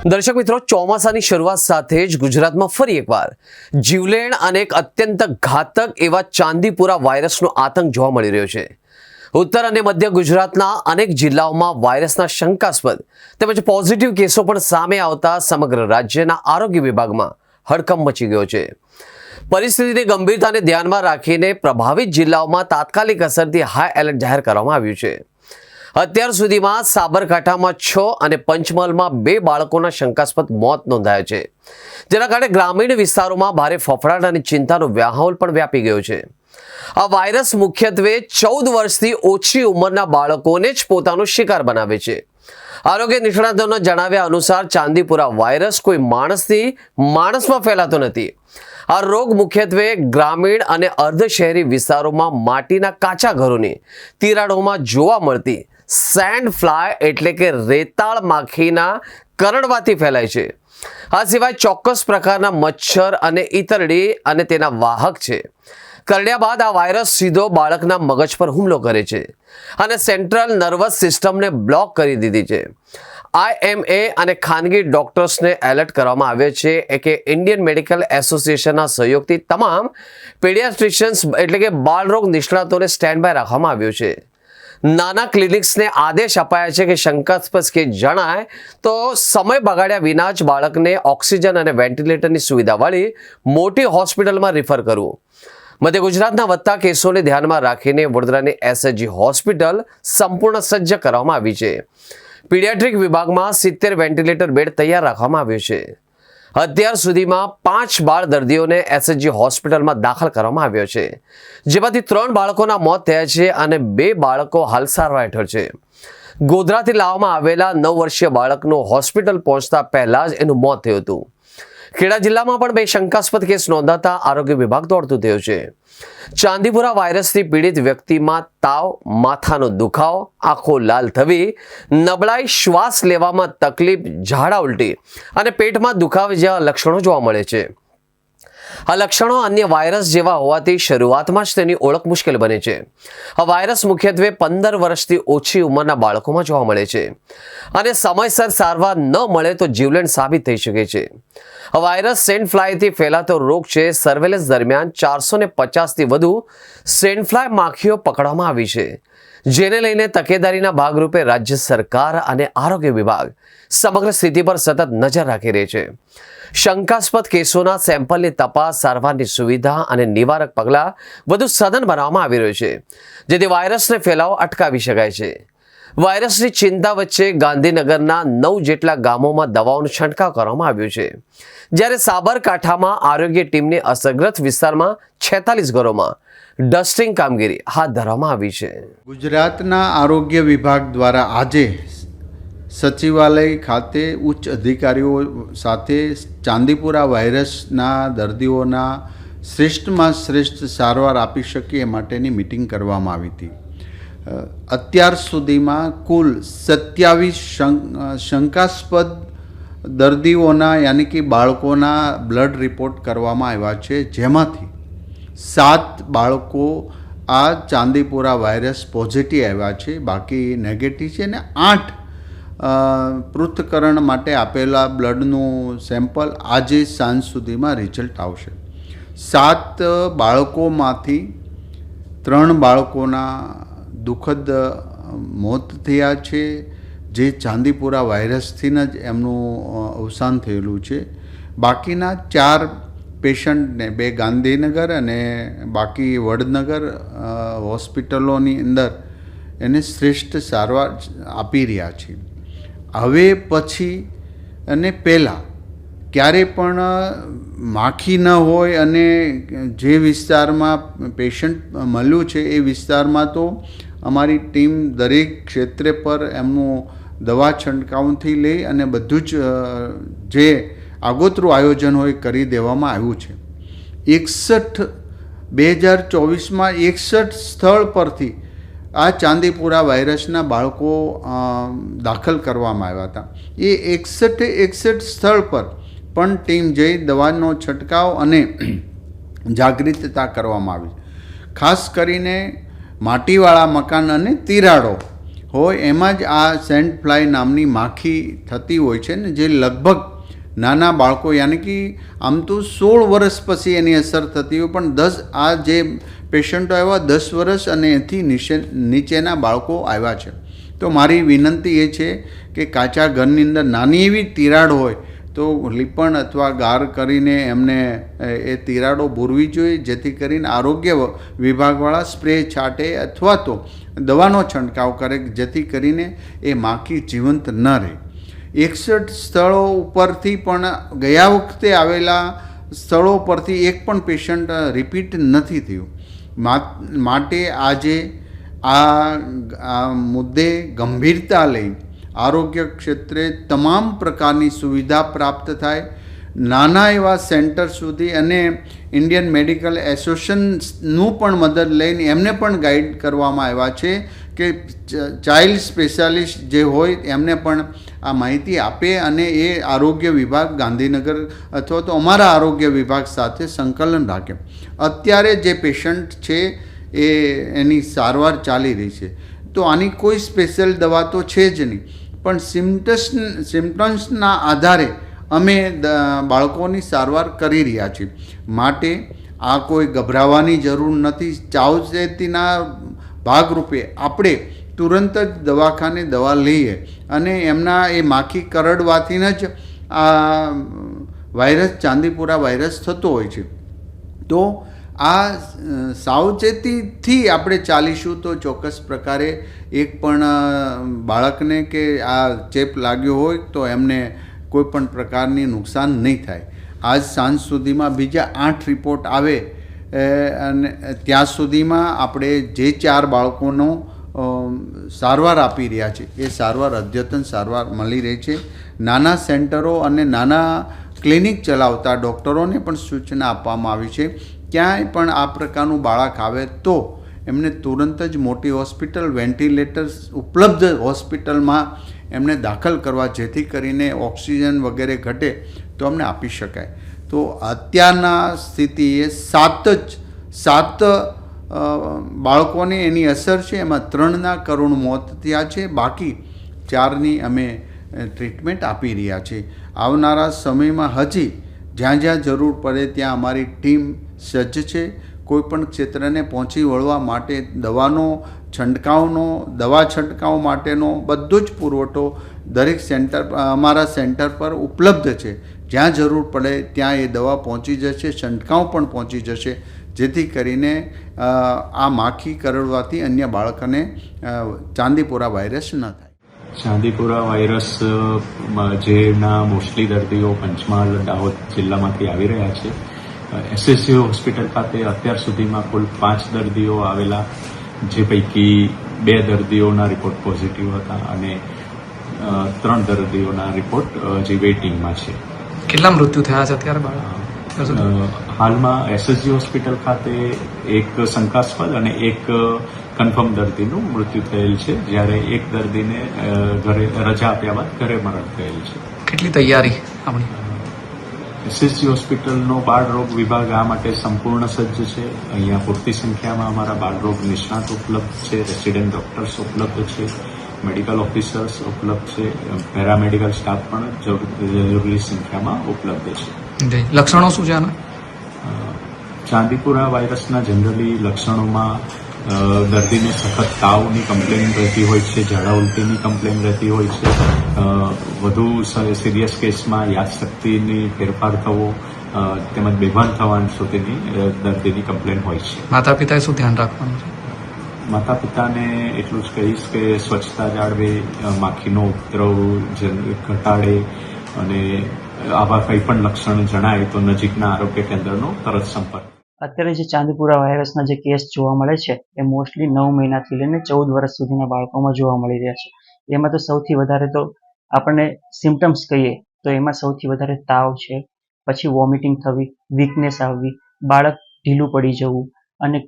દર્શક મિત્રો, ચોમાસાની શરૂઆત સાથે જ ગુજરાતમાં ફરી એકવાર જીવલેણ અને એક અત્યંત ઘાતક એવા ચાંદીપુરા વાયરસનો આતંક જોવા મળી રહ્યો છે. ઉત્તર અને મધ્ય ગુજરાતના અનેક જિલ્લાઓમાં વાયરસના શંકાસ્પદ તેમજ પોઝિટિવ કેસો પણ સામે આવતા સમગ્ર રાજ્યના આરોગ્ય વિભાગમાં હડકંપ મચી ગયો છે. પરિસ્થિતિની ગંભીરતાને ધ્યાનમાં રાખીને પ્રભાવિત જિલ્લાઓમાં તાત્કાલિક અસરથી હાઈ એલર્ટ જાહેર કરવામાં આવ્યું છે. અત્યાર સુધીમાં સાબરકાંઠામાં 6 અને પંચમહાલમાં 2 બાળકોના શંકાસ્પદ મોત નોંધાયા છે, જેના કારણે ગ્રામીણ વિસ્તારોમાં ભારે ફફડાટ અને ચિંતાનો માહોલ પણ વ્યાપી ગયો છે. આ વાયરસ મુખ્યત્વે 14 વર્ષથી ઓછી ઉંમરના બાળકોને જ પોતાનો શિકાર બનાવે છે. આરોગ્ય નિષ્ણાતોના જણાવ્યા અનુસાર ચાંદીપુરા વાયરસ કોઈ માણસથી માણસમાં ફેલાતો નથી. આ રોગ મુખ્યત્વે ગ્રામીણ અને અર્ધ શહેરી વિસ્તારોમાં માટીના કાચા ઘરોની તિરાડોમાં જોવા મળતી સેન્ડ ફ્લાય એટલે કે રેતાળ માખીના કરડવાથી ફેલાય છે. આ સિવાય ચોક્કસ પ્રકારના મચ્છર અને ઈતરડી અને તેના વાહક છે. કરડ્યા બાદ આ વાયરસ સીધો બાળકના મગજ પર હુમલો કરે છે અને સેન્ટ્રલ નર્વસ સિસ્ટમને બ્લોક કરી દીધી છે. IMA અને ખાનગી ડોક્ટર્સને એલર્ટ કરવામાં આવે છે કે ઇન્ડિયન મેડિકલ એસોસિએશનના સહયોગથી તમામ પીડિયાટ્રિશિયન્સ એટલે કે બાળરોગ નિષ્ણાતોને સ્ટેન્ડ બાય રાખવામાં આવ્યો છે. નાના ક્લિનિક્સને આદેશ અપાયા છે કે શંકાસ્પદ કેસ જણાય તો સમય બગાડ્યા વિના જ બાળકને ઓક્સિજન અને વેન્ટિલેટરની સુવિધાવાળી મોટી હોસ્પિટલમાં રિફર કરવું. મધ્ય ગુજરાતના વધતા કેસોને ધ્યાનમાં રાખીને વડોદરાની SHG હોસ્પિટલ સંપૂર્ણ સજ્જ કરવામાં આવી છે. પીડિયાટ્રિક વિભાગમાં 70 વેન્ટિલેટર બેડ તૈયાર રાખવામાં આવ્યો છે. અત્યાર સુધીમાં 5 બાળ દર્દીઓને SHG હોસ્પિટલમાં દાખલ કરવામાં આવ્યો છે, જેમાંથી 3 બાળકોના મોત થયા છે અને 2 બાળકો હાલ સારવાર હેઠળ છે. ગોધરાથી લાવવામાં આવેલા 9 વર્ષીય બાળકનું હોસ્પિટલ પહોંચતા પહેલા જ એનું મોત થયું હતું. ખેડા જિલ્લામાં પણ 2 શંકાસ્પદ કેસ નોંધાતા આરોગ્ય વિભાગ દોડતું થયું છે. ચાંદીપુરા વાયરસથી પીડિત વ્યક્તિમાં તાવ, માથાનો દુખાવો, આંખો લાલ થવી, નબળાઈ, શ્વાસ લેવામાં તકલીફ, ઝાડા ઉલટી અને પેટમાં દુખાવા જેવા લક્ષણો જોવા મળે છે. આ લક્ષણો અન્ય વાયરસ જેવા હોવાથી શરૂઆતમાં જ તેની ઓળખ મુશ્કેલ બને છે. આ વાયરસ મુખ્યત્વે 15 વર્ષથી ઓછી ઉંમરના બાળકોમાં જોવા મળે છે અને સમયસર સારવાર ન મળે તો જીવલેણ સાબિત થઈ શકે છે. આ વાયરસ સેન્ડ ફ્લાયથી ફેલાતો રોગ છે. સર્વેલન્સ દરમિયાન 450થી વધુ સેન્ડ ફ્લાય માખીઓ પકડવામાં આવી છે, જેને લઈને તકેદારીના ભાગરૂપે રાજ્ય સરકાર અને આરોગ્ય વિભાગ સમગ્ર સ્થિતિ પર સતત નજર રાખી રહી છે. શંકાસ્પદ કેસોના સેમ્પલની તપાસ, સારવારની સુવિધા અને નિવારક પગલાં વધુ સઘન બનાવવામાં આવી રહ્યું છે, જેથી વાયરસને ફેલાવો અટકાવી શકાય છે. વાયરસની ચિંતા વચ્ચે ગાંધીનગરના 9 જેટલા ગામોમાં દવાઓનો છંટકાવ કરવામાં આવ્યો છે, જ્યારે સાબરકાંઠામાં આરોગ્ય ટીમની અસરગ્રસ્ત વિસ્તારમાં 46 ઘરોમાં ડસ્ટિંગ કામગીરી હાથ ધરવામાં આવી છે. ગુજરાતના આરોગ્ય વિભાગ દ્વારા આજે સચિવાલય ખાતે ઉચ્ચ અધિકારીઓ સાથે ચાંદીપુરા વાયરસના દર્દીઓના શ્રેષ્ઠમાં શ્રેષ્ઠ સારવાર આપી શકે એ માટેની મિટિંગ કરવામાં આવી હતી. અત્યાર સુધીમાં કુલ 27 શંકાસ્પદ દર્દીઓના યાની કે બાળકોના બ્લડ રિપોર્ટ કરવામાં આવ્યા છે, જેમાંથી 7 બાળકો આ ચાંદીપુરા વાયરસ પોઝિટિવ આવ્યા છે, બાકી નેગેટિવ છે, અને 8 પૃથ્થકરણ માટે આપેલા બ્લડનું સેમ્પલ આજે સાંજ સુધીમાં રિઝલ્ટ આવશે. 7 બાળકોમાંથી 3 બાળકોના દુઃખદ મોત થયા છે, જે ચાંદીપુરા વાયરસથી જ એમનું અવસાન થયેલું છે. બાકીના 4 પેશન્ટને 2 ગાંધીનગર અને બાકી વડનગર હોસ્પિટલોની અંદર એને શ્રેષ્ઠ સારવાર આપી રહ્યા છે. હવે પછી અને પહેલાં ક્યારે પણ માખી ન હોય અને જે વિસ્તારમાં પેશન્ટ મળ્યું છે એ વિસ્તારમાં તો અમારી ટીમ દરેક ક્ષેત્રે પર એમનું દવા છંટકાવથી લઈ અને બધું જ જે આગોતરું આયોજન હોય કરી દેવામાં આવ્યું છે. 2024માં 61 સ્થળ પરથી આ ચાંદીપુરા વાયરસના બાળકો દાખલ કરવામાં આવ્યા હતા. એ 61 સ્થળ પર પણ ટીમ જઈ દવાનો છંટકાવ અને જાગૃતતા કરવામાં આવી. ખાસ કરીને માટીવાળા મકાન અને તિરાડો હોય એમાં જ આ સેન્ટ ફ્લાય નામની માખી થતી હોય છે ને, જે લગભગ નાના બાળકો યાની કે આમ તો 16 વર્ષ પછી એની અસર થતી હોય, પણ આ જે પેશન્ટો આવ્યા 10 વર્ષ અને એથી નીચેના બાળકો આવ્યા છે. તો મારી વિનંતી એ છે કે કાચા ઘરની અંદર નાની એવી તિરાડ હોય તો લીપણ અથવા ગાર કરીને એમને એ તિરાડો બૂરવી જોઈએ, જેથી કરીને આરોગ્ય વિભાગવાળા સ્પ્રે છાંટે અથવા તો દવાનો છંટકાવ કરે, જેથી કરીને એ માખી જીવંત ન રહે. 61 સ્થળો ઉપરથી પણ ગયા વખતે આવેલા સ્થળો પરથી એક પણ પેશન્ટ રિપીટ નથી થયું. માટે આજે આ મુદ્દે ગંભીરતા લઈ આરોગ્ય ક્ષેત્રે તમામ પ્રકારની સુવિધા પ્રાપ્ત થાય, નાના એવા સેન્ટર સુધી, અને ઇન્ડિયન મેડિકલ એસોસિએશનનું પણ મદદ લઈને એમને પણ ગાઈડ કરવામાં આવ્યા છે કે ચાઇલ્ડ સ્પેશિયાલિસ્ટ જે હોય એમને પણ આ માહિતી આપે અને એ આરોગ્ય વિભાગ ગાંધીનગર અથવા તો અમારા આરોગ્ય વિભાગ સાથે સંકલન રાખે. અત્યારે જે પેશન્ટ છે એની સારવાર ચાલી રહી છે, તો આની કોઈ સ્પેશિયલ દવા તો છે જ નહીં, પણ સિમ્ટમ્સના આધારે અમે બાળકોની સારવાર કરી રહ્યા છીએ. માટે આ કોઈ ગભરાવાની જરૂર નથી. સાવચેતીના ભાગરૂપે આપણે તુરંત જ દવાખાને દવા લઈએ, અને એમના એ માખી કરડવાથી જ આ વાયરસ, ચાંદીપુરા વાયરસ થતો હોય છે. તો આ સાવચેતીથી આપણે ચાલીશું તો ચોક્કસ પ્રકારે એક પણ બાળકને કે આ ચેપ લાગ્યો હોય તો એમને કોઈ પણ પ્રકારની નુકસાન નહીં થાય. આજ સાંજ સુધીમાં બીજા 8 રિપોર્ટ આવે અને ત્યાં સુધીમાં આપણે જે 4 બાળકોનો સારવાર આપી રહ્યા છે એ સારવાર અદ્યતન સારવાર મળી રહી છે. નાના સેન્ટરો અને નાના ક્લિનિક ચલાવતા ડૉક્ટરોને પણ સૂચના આપવામાં આવી છે, ક્યાંય પણ આ પ્રકારનું બાળક આવે તો એમને તુરંત જ મોટી હોસ્પિટલ, વેન્ટિલેટર્સ ઉપલબ્ધ હોસ્પિટલમાં એમને દાખલ કરવા, જેથી કરીને ઓક્સિજન વગેરે ઘટે તો અમને આપી શકાય. તો અત્યારના સ્થિતિએ 7 બાળકોને એની અસર છે, એમાં 3ના કરુણ મોત થયા છે, બાકી 4ની અમે ટ્રીટમેન્ટ આપી રહ્યા છીએ. આવનારા સમયમાં હજી જ્યાં જ્યાં જરૂર પડે ત્યાં અમારી ટીમ સજ્જ છે. કોઈપણ ક્ષેત્રને પહોંચી વળવા માટે દવા છંટકાવ માટેનો બધો જ પુરવઠો દરેક અમારા સેન્ટર પર ઉપલબ્ધ છે. જ્યાં જરૂર પડે ત્યાં એ દવા પહોંચી જશે, છંટકાવ પણ પહોંચી જશે, જેથી કરીને આ માખી કરડવાથી અન્ય બાળકને ચાંદીપુરા વાયરસ ન થાય. ચાંદીપુરા વાયરસ જેના મોસ્ટલી દર્દીઓ પંચમહાલ, દાહોદ જિલ્લામાંથી આવી રહ્યા છે. એસએસજી હોસ્પિટલ ખાતે અત્યાર સુધીમાં કુલ 5 દર્દીઓ આવેલા, જે પૈકી 2 દર્દીઓના રિપોર્ટ પોઝિટિવ હતા અને 3 દર્દીઓના રિપોર્ટ જે વેઇટિંગમાં છે. કેટલા મૃત્યુ થયા છે અત્યારે બાળક? હાલમાં એસએસજી હોસ્પિટલ ખાતે એક શંકાસ્પદ અને એક કન્ફર્મ દર્દીનું મૃત્યુ થયેલ છે, જ્યારે એક દર્દીને ઘરે રજા આપ્યા બાદ ઘરે મરણ થયેલ છે. કેટલી તૈયારી આપણી? એસએસજી હોસ્પિટલનો બાળરોગ વિભાગ આ માટે સંપૂર્ણ સજ્જ છે. અહીંયા પૂરતી સંખ્યામાં અમારા બાળરોગ નિષ્ણાત ઉપલબ્ધ છે, રેસિડેન્ટ ડોક્ટર્સ ઉપલબ્ધ છે, મેડિકલ ઓફિસર્સ ઉપલબ્ધ છે, પેરામેડિકલ સ્ટાફ પણ જરૂરી સંખ્યામાં ઉપલબ્ધ છે. લક્ષણો શું છે આના? ચાંદીપુરા વાયરસના જનરલી લક્ષણોમાં દર્દીને સખત તાવની કમ્પ્લેન રહેતી હોય છે, ઝાડા ઉલટીની કમ્પ્લેન રહેતી હોય છે, વધુ સિરિયસ કેસમાં યાદશક્તિની ફેરફાર થવો તેમજ બેભાન થવા સુધીની દર્દીની કમ્પ્લેન હોય છે. માતા પિતાએ શું ધ્યાન રાખવાનું છે? માતા પિતાને એટલું જ કહીશ કે સ્વચ્છતા જાળવે, માખીનો ઉપદ્રવ ઘટાડે, અને આવા કંઈ પણ લક્ષણ જણાય તો નજીકના આરોગ્ય કેન્દ્રનો તરત સંપર્ક. અત્યારે જે ચાંદીપુરા વાયરસના જે કેસ જોવા મળે છે એ મોસ્ટલી 9 મહિનાથી લઈને 14 વર્ષ સુધીના બાળકોમાં જોવા મળી રહ્યા છે. એમાં તો સૌથી વધારે તો આપણને સિમ્ટમ્સ કહીએ તો એમાં સૌથી વધારે તાવ છે, પછી વોમિટિંગ થવી, વીકનેસ આવવી, બાળક ઢીલું પડી જવું, અને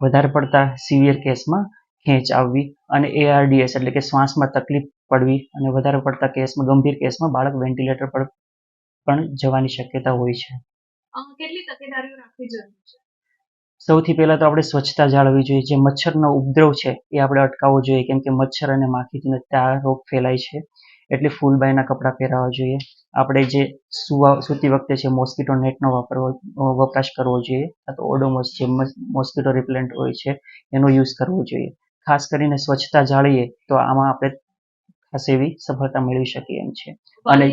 વધારે પડતા સિવિયર કેસમાં ખેંચ આવવી, અને ARDS એટલે કે શ્વાસમાં તકલીફ પડવી, અને વધારે પડતા કેસમાં, ગંભીર કેસમાં બાળક વેન્ટિલેટર પર પણ જવાની શક્યતા હોય છે. કેટલી તકેદારીઓ રાખવી જરૂરી છે? સૌથી પહેલાં તો આપણે સ્વચ્છતા જાળવવી જોઈએ. જે મચ્છરનો ઉપદ્રવ છે એ આપણે અટકાવવો જોઈએ, કેમ કે મચ્છર અને માખીથી આ રોગ ફેલાય છે. એટલે ફૂલ બાયના કપડાં પહેરાવવા જોઈએ. આપણે જે સૂતી વખતે છે મોસ્કીટો નેટનો વપરાશ કરવો જોઈએ, કાં તો ઓડોમોસ જે મોસ્કીટો રિપેલન્ટ હોય છે એનો યુઝ કરવો જોઈએ. ખાસ કરીને સ્વચ્છતા જાળવીએ તો આમાં આપણે ખાસ એવી સફળતા મેળવી શકીએ એમ છે. અને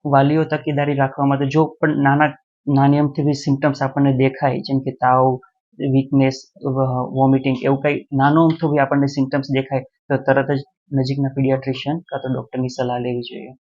વાલીઓ તકેદારી રાખવામાં તો જો પણ નાની અમથી સિમ્ટમ્સ આપણને દેખાય, જેમ કે તાવ, વીકનેસ, વોમિટિંગ, એવું કંઈ નાનું અમથું બી આપણને સિમ્ટમ્સ દેખાય તો તરત જ નજીકના પીડિયાટ્રિશિયન કાં તો ડૉક્ટરની સલાહ લેવી જોઈએ.